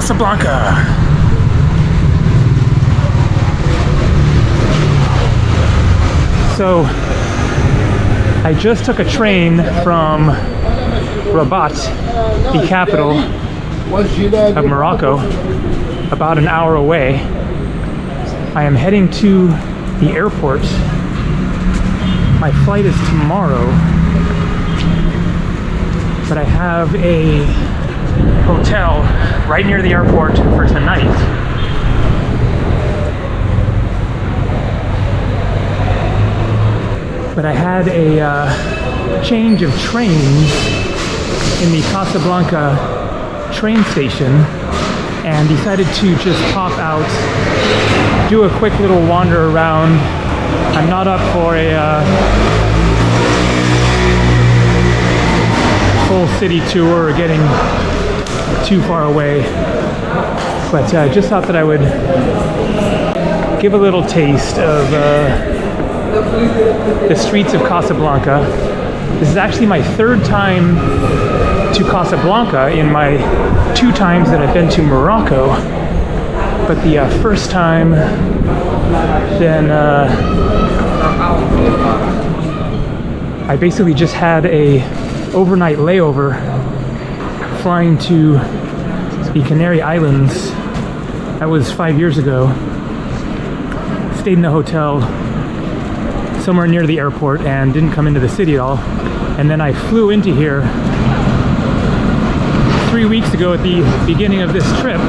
Casablanca. So I just took a train from Rabat, the capital of Morocco, about an hour away. I am heading to the airport. My flight is tomorrow, but I have a hotel right near the airport for tonight. But I had a change of trains in the Casablanca train station and decided to just pop out, do a quick little wander around. I'm not up for a full city tour or getting too far away, but just thought that I would give a little taste of the streets of Casablanca. This is actually my third time to Casablanca in my 2 times that I've been to Morocco, but the first time then I basically just had a overnight layover flying to the Canary Islands. That was 5 years ago. Stayed in a hotel somewhere near the airport and didn't come into the city at all. And then I flew into here 3 weeks ago at the beginning of this trip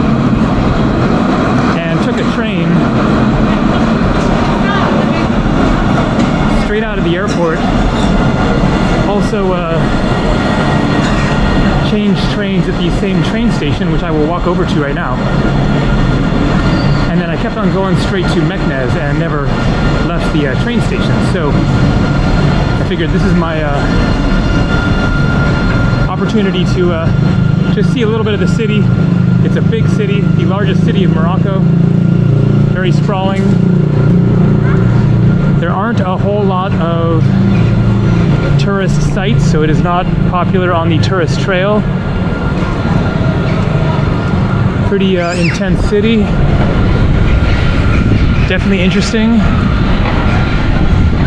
and took a train straight out of the airport. Also changed trains at the same train station, which I will walk over to right now. And then I kept on going straight to Meknès and never left the train station. So I figured this is my opportunity to just see a little bit of the city. It's a big city, the largest city of Morocco, very sprawling. There aren't a whole lot of tourist sites, so it is not popular on the tourist trail. Pretty intense city. Definitely interesting.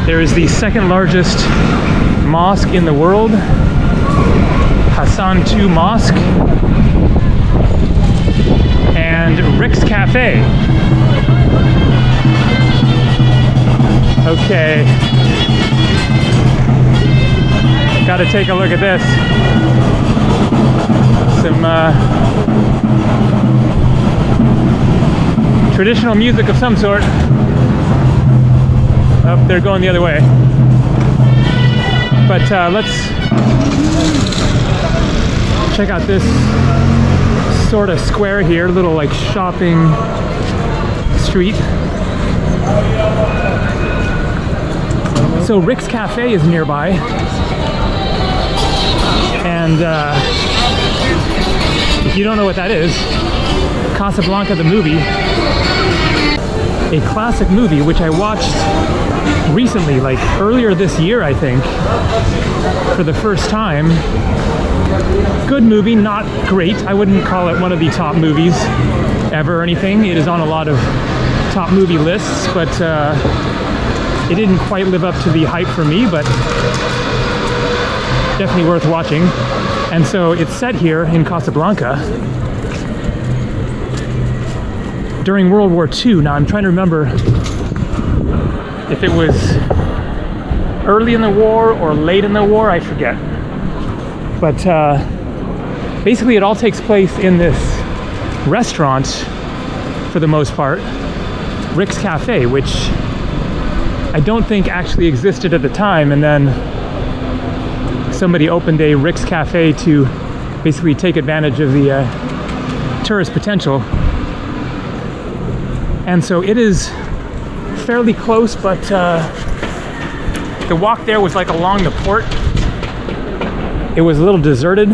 There is the second largest mosque in the world, Hassan II Mosque, and Rick's Cafe. Okay. Gotta take a look at this. Some traditional music of some sort. Oh, they're going the other way. But let's check out this sort of square here, little like shopping street. So Rick's Cafe is nearby. And if you don't know what that is, Casablanca the movie, a classic movie which I watched recently, like earlier this year I think, for the first time. Good movie, not great. I wouldn't call it one of the top movies ever or anything. It is on a lot of top movie lists, but it didn't quite live up to the hype for me, but definitely worth watching. And so it's set here in Casablanca during World War II. Now I'm trying to remember if it was early in the war or late in the war, I forget. But basically it all takes place in this restaurant for the most part, Rick's Cafe, which I don't think actually existed at the time, and then somebody opened a Rick's Cafe to basically take advantage of the tourist potential. And so it is fairly close, but the walk there was like along the port. It was a little deserted,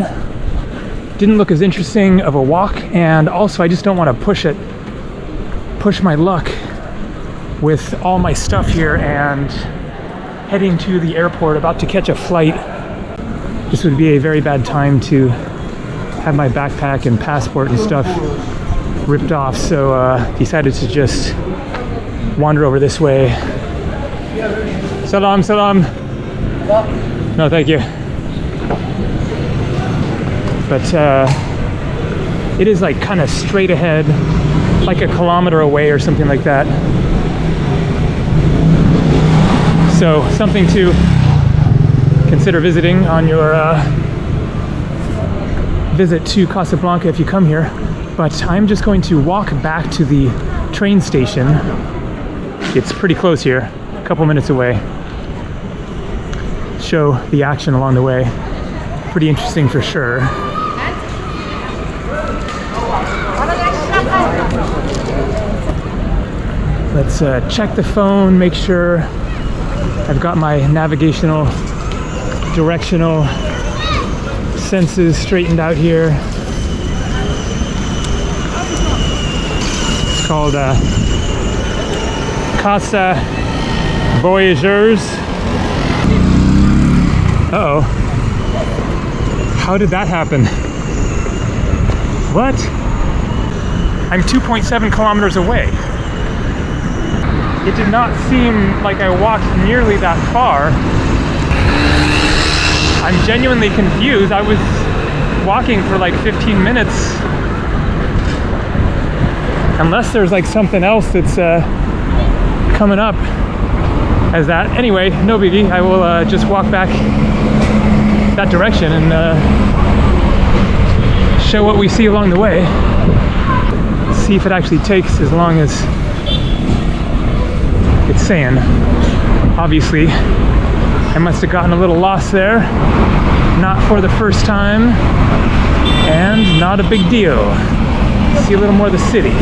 didn't look as interesting of a walk, and also I just don't want to push my luck with all my stuff here and heading to the airport, about to catch a flight. This would be a very bad time to have my backpack and passport and stuff ripped off, so decided to just wander over this way. Salam, salam. No, thank you. But it is like kind of straight ahead, like a kilometer away or something like that. So something to consider visiting on your visit to Casablanca if you come here. But I'm just going to walk back to the train station. It's pretty close here, a couple minutes away. Show the action along the way. Pretty interesting for sure. Let's check the phone, make sure I've got my navigational, directional senses straightened out here. It's called Casa Voyageurs. Uh-oh. How did that happen? What? I'm 2.7 kilometers away. It did not seem like I walked nearly that far. I'm genuinely confused. I was walking for like 15 minutes. Unless there's like something else that's coming up as that. Anyway, no biggie. I will just walk back that direction and show what we see along the way. See if it actually takes as long as it's saying. Obviously, I must have gotten a little lost there. Not for the first time, and not a big deal. See a little more of the city.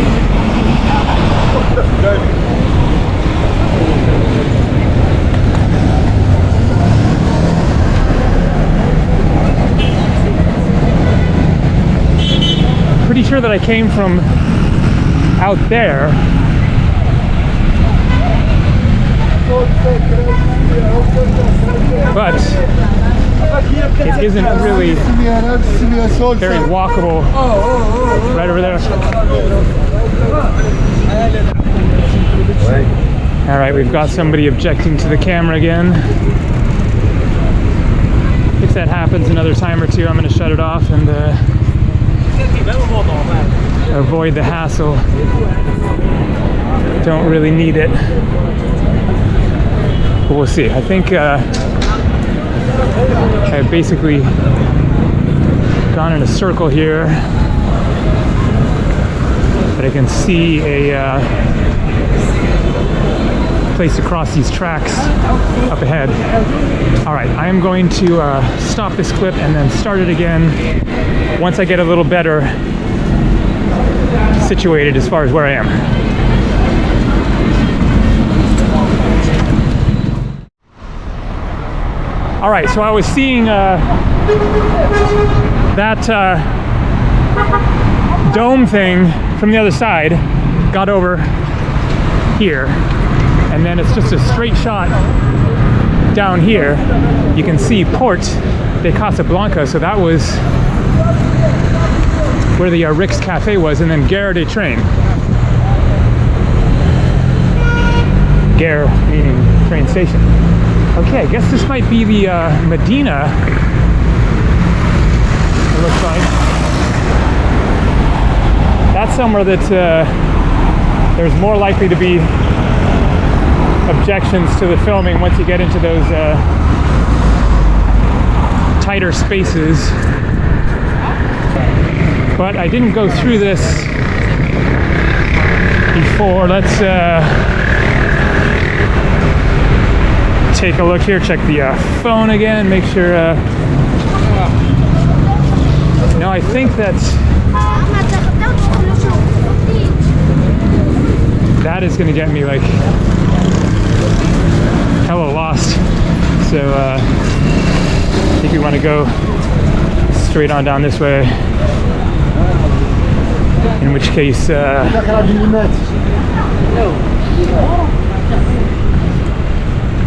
Pretty sure that I came from out there. But it isn't really very walkable. Right over there. All right, we've got somebody objecting to the camera again. If that happens another time or two, I'm going to shut it off and avoid the hassle. Don't really need it. But we'll see. I think I've basically gone in a circle here, but I can see a place to cross these tracks up ahead. All right, I am going to stop this clip and then start it again once I get a little better situated as far as where I am. All right, so I was seeing that dome thing from the other side, got over here, and then it's just a straight shot down here. You can see Port de Casablanca, so that was where the Rick's Cafe was, and then Ghar de Train. Ghar meaning train station. Okay, I guess this might be the Medina, it looks like. That's somewhere that there's more likely to be objections to the filming once you get into those tighter spaces. But I didn't go through this before. Let's take a look here, check the phone again, make sure no, I think that is going to get me like hella lost, so I think we want to go straight on down this way. In which case,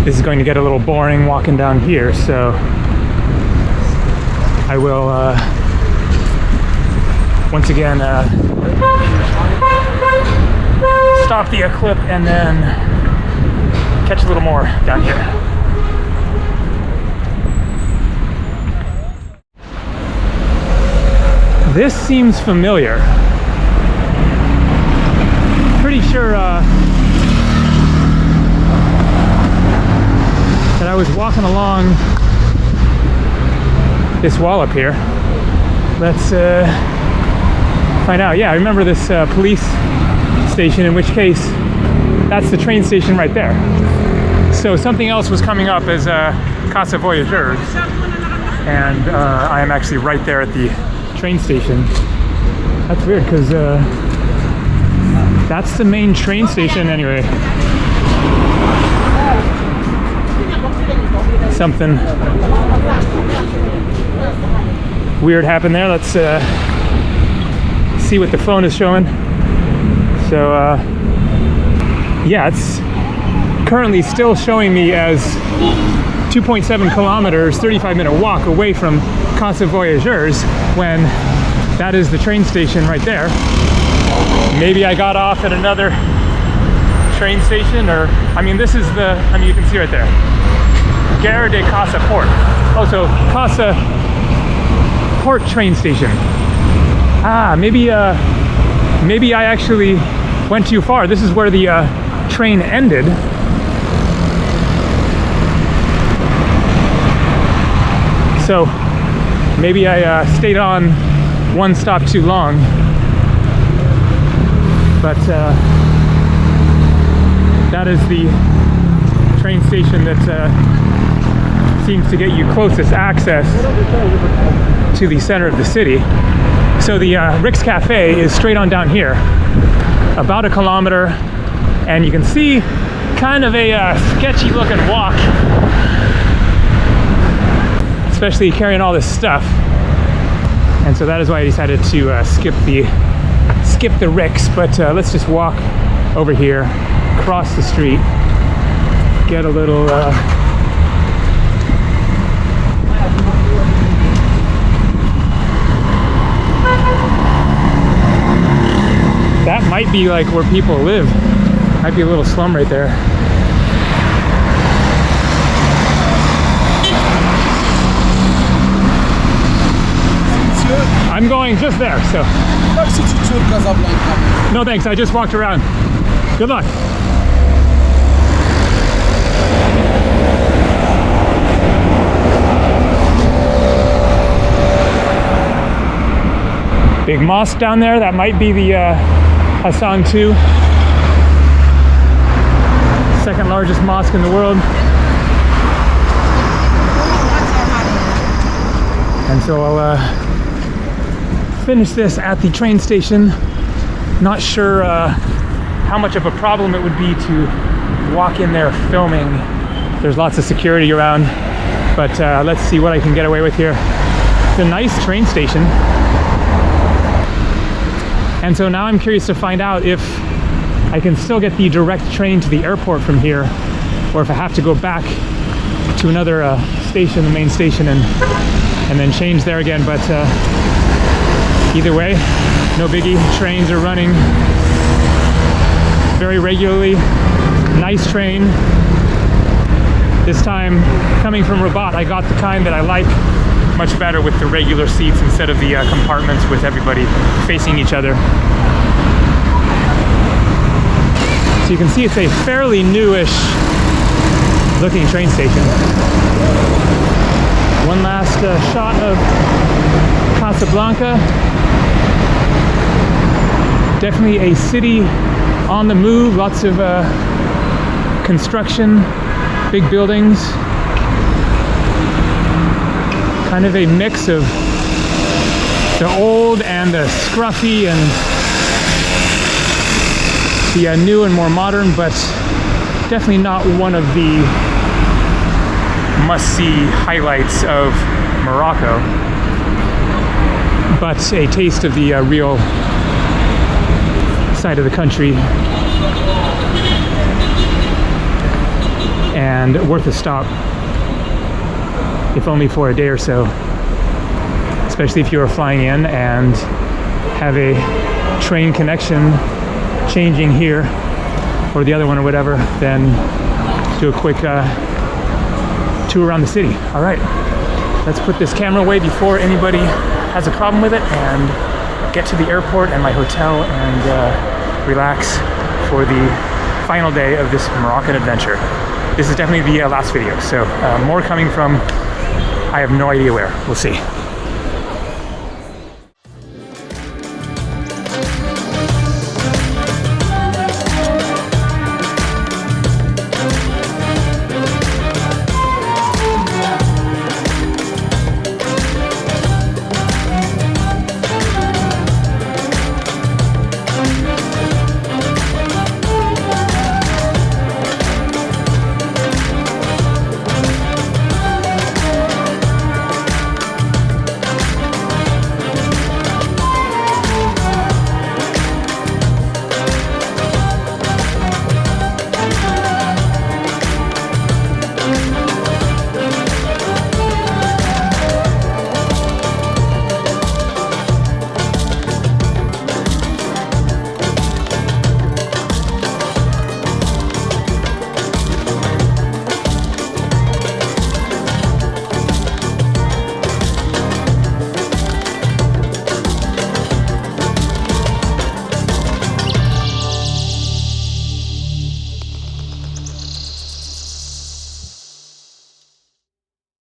this is going to get a little boring walking down here, so I will once again stop the clip and then catch a little more down here. This seems familiar. Pretty sure that I was walking along this wall up here. Let's find out. Yeah, I remember this police station, in which case that's the train station right there. So something else was coming up as Casa Voyageurs, and I am actually right there at the train station. That's weird because that's the main train station anyway. Something weird happened there. Let's see what the phone is showing. So yeah, it's currently still showing me as 2.7 kilometers, 35-minute walk away from Casa Voyageurs, when that is the train station right there. Maybe I got off at another train station, or I mean, this is the, I mean, you can see right there, Ghar de Casa Port. Oh, so Casa Port train station. Ah, maybe I actually went too far. This is where the train ended. So maybe I stayed on one stop too long. But that is the train station that seems to get you closest access to the center of the city. So the Rick's Cafe is straight on down here, about a kilometer, and you can see kind of a sketchy looking walk, especially carrying all this stuff. And so that is why I decided to skip the Rick's, but let's just walk over here, cross the street, get a little that might be like where people live. Might be a little slum right there. I'm going just there, so. Casablanca. No thanks, I just walked around. Good luck. Big mosque down there, that might be the Hassan II. Second largest mosque in the world. And so I'll finish this at the train station. Not sure how much of a problem it would be to walk in there filming. There's lots of security around, but let's see what I can get away with here. It's a nice train station. And so now I'm curious to find out if I can still get the direct train to the airport from here, or if I have to go back to another station, the main station, and then change there again. But either way, no biggie. Trains are running very regularly. Nice train. This time, coming from Rabat, I got the kind that I like much better, with the regular seats instead of the compartments with everybody facing each other. So you can see it's a fairly newish looking train station. One last shot of Casablanca. Definitely a city on the move, lots of construction, big buildings. Kind of a mix of the old and the scruffy and the new and more modern, but definitely not one of the must-see highlights of Morocco. but a taste of the real side of the country, and worth a stop, if only for a day or so, especially if you are flying in and have a train connection changing here or the other one or whatever. Then do a quick tour around the city. All right, let's put this camera away before anybody has a problem with it and get to the airport and my hotel and relax for the final day of this Moroccan adventure. This is definitely the last video, so more coming from I have no idea where. We'll see.